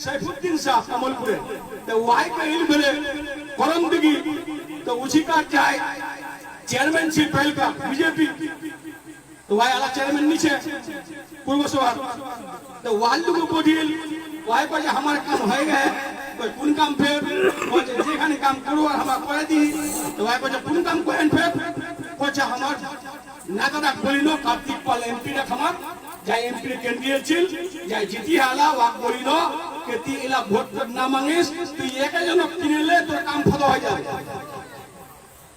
सैफुद्दीन शाह कमलपुरे तो वाई कहिल भले करम दिगी तो उसी का जाए चेयरमैनशिप पहल का बीजेपी तो वाई आला चेयरमैन नीचे पूर्व सभा तो वाल्लू को बोझिल वाई पर हमारे काम है गए तो कौन काम फिर जेखाने काम करो और हमारा करे दी तो वाई पर कौन काम कोई फिर कुछ हमार नागरिक बोलिनो कार्तिक पाल एमपी रख हमार जाए एमपी केंद्रीय चिल जाए जीती हाला वाक बोलिनो के ती इला वोट ना मांगिस तो ये के जनो किनेले तो काम फलो हो जाए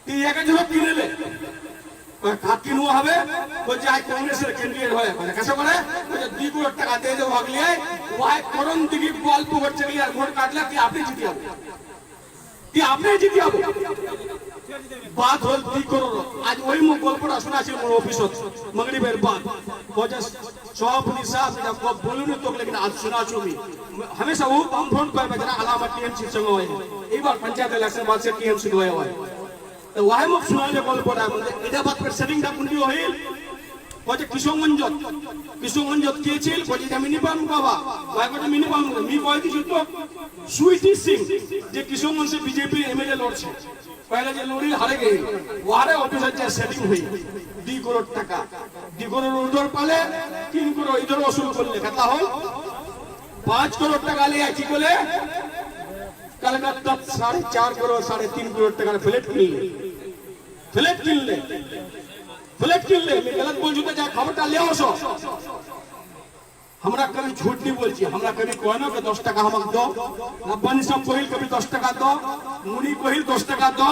ती ये के जनो किनेले और काकिनु হবে তো যাই কংগ্রেসের কেন্দ্রীয় হয় মানে কাছে করে ওই 2 কোটি টাকা দিয়ে দেব আগলিয়ে ওই করণ দিগি গল্প করছে কি আর ভোট কাটলে কি আপনি জিতি হবে কি আপনি জিতি হবে बात होल 2 करोड़ आज वही मो गल्पटा सुनाছিল मोर ऑफिसत मगरिबेर बाद वजह सभापति साहब जब बोलुनी तो लेकिन आज सुनाछु मी हमेशा वो हम फोन पर जना अलामा टीएमसी संग होय एक बार पंचायत इलेक्शन बाद से टीएमसी होय तो वाहे मो सुनाले गल्पटा এটা বাদ করে সেটিংটা কোনটি হইল वजह किशोरगंज केছিল वजह जमीनी पाम बाबा वाहे को जमीनी पाम मी কই দিছি তো সুইটি সিং যে किशोरगंज से बीजेपी एमएलए लड़ছে पहले जो लोरी हारे गई वारे ऑफिसर जे सेटिंग हुई 2 करोड़ टाका 2 करोड़ उधर पाले 3 करोड़ इधर वसूल करले कता हो 5 करोड़ टाका ले आची बोले कलकत्ता 4.5 करोड़ 3.5 करोड़ टाका फ्लैट किन ले मैं गलत बोल जुते जा खबरटा ले आवसो हमरा कभी झूठ नहीं बोलছি हमरा कभी कहनो के 10 টাকা हमक दो रब्बानी सब कहिल कभी 10 টাকা दो मुनी कहिल 10 টাকা दो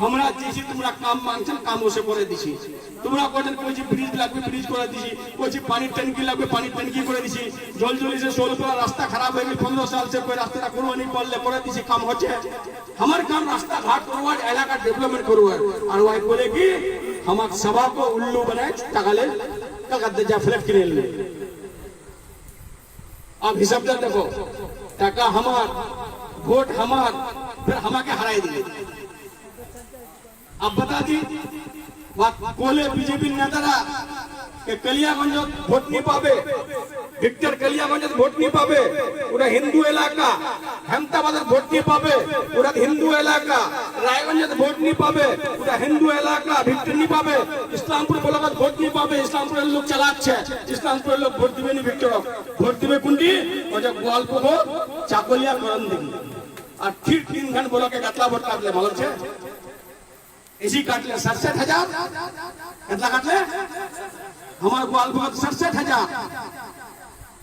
हमरा जेसी तुमरा काम मांगछन काम ओसे करे दिছি তোমরা কোজন কইছি ব্রিজ লাগবে ব্রিজ করে দিছি কইছি পানি ট্যাঙ্কি লাগবে পানি ট্যাঙ্কি করে দিছি জলজলি से 16 पूरा रास्ता खराब हो गई 15 साल से कोई रास्ता करो नहीं पड़ले करे दिছি काम होचे हमार काम रास्ता घाट करवा इलाका डेवलपमेंट करवा और वाई बोले कि हमक सभा को उल्लू बनाए टाका ले कलकत्ता जा फ्लैट किने ले अब हिसाब देखो टाका हमार वोट हमार फिर हमाके हराई दिए अब बता दी कोले बीजेपी नेतारा के कलियागंज वोट नहीं पावे विक्टर कलियागंज वोट नहीं पावे पूरा हिंदू इलाका हेमताबाद वोट नहीं पावे पूरा हिंदू इलाका रायगंज वोट नहीं पावे पूरा हिंदू इलाका विक्टर नहीं पावे इस्लामपुर ब्लॉक वोट नहीं पावे इस्लामपुर लोग चलाচ্ছে इस्लामपुर लोग वोट दिबे नहीं विक्टर वोट दिबे कुंडी और जो गल्प हो चाकलिया करन दिबे और ठीक 3 घंटा ब्लॉक के कतला वोट काटले मालूम छे इसी काटले 67,000 कितना काटले हमार गल्प 67,000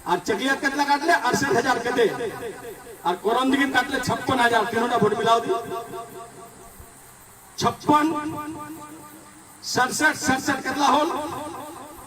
और चकिया कितना काटले 68,000 कते और करन दिगिन काटले 56,000 तीनोटा वोट मिलाओ दी 56 67 कितना होल